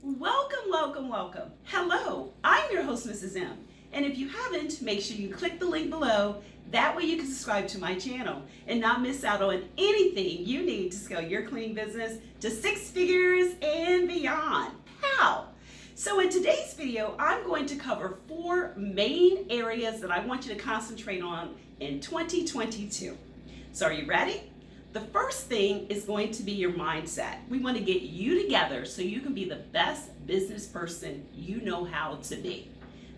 Welcome, welcome, welcome. Hello, I'm your host, Mrs. M. And if you haven't, make sure you click the link below. That way you can subscribe to my channel and not miss out on anything you need to scale your cleaning business to 6 figures and beyond. How? So in today's video, I'm going to cover 4 main areas that I want you to concentrate on in 2022. So are you ready? The first thing is going to be your mindset. We want to get you together so you can be the best business person you know how to be.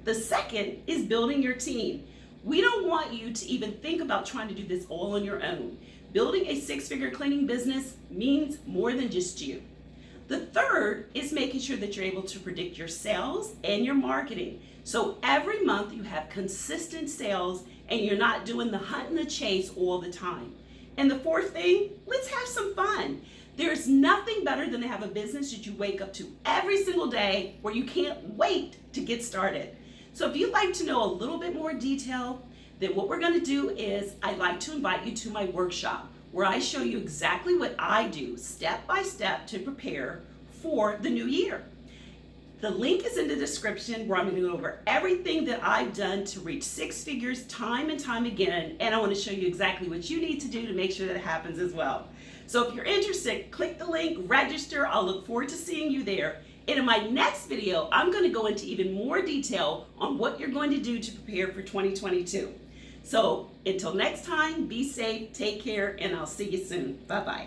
The second is building your team. We don't want you to even think about trying to do this all on your own. Building a 6-figure cleaning business means more than just you. The third is making sure that you're able to predict your sales and your marketing. So every month you have consistent sales and you're not doing the hunt and the chase all the time. And the fourth thing, let's have some fun. There's nothing better than to have a business that you wake up to every single day where you can't wait to get started. So if you'd like to know a little bit more detail, then what we're going to do is I'd like to invite you to my workshop where I show you exactly what I do step by step to prepare for the new year. The link is in the description where I'm going to go over everything that I've done to reach 6 figures time and time again, and I want to show you exactly what you need to do to make sure that it happens as well. So if you're interested, click the link, register. I'll look forward to seeing you there. And in my next video, I'm going to go into even more detail on what you're going to do to prepare for 2022. So until next time, be safe, take care, and I'll see you soon. Bye-bye.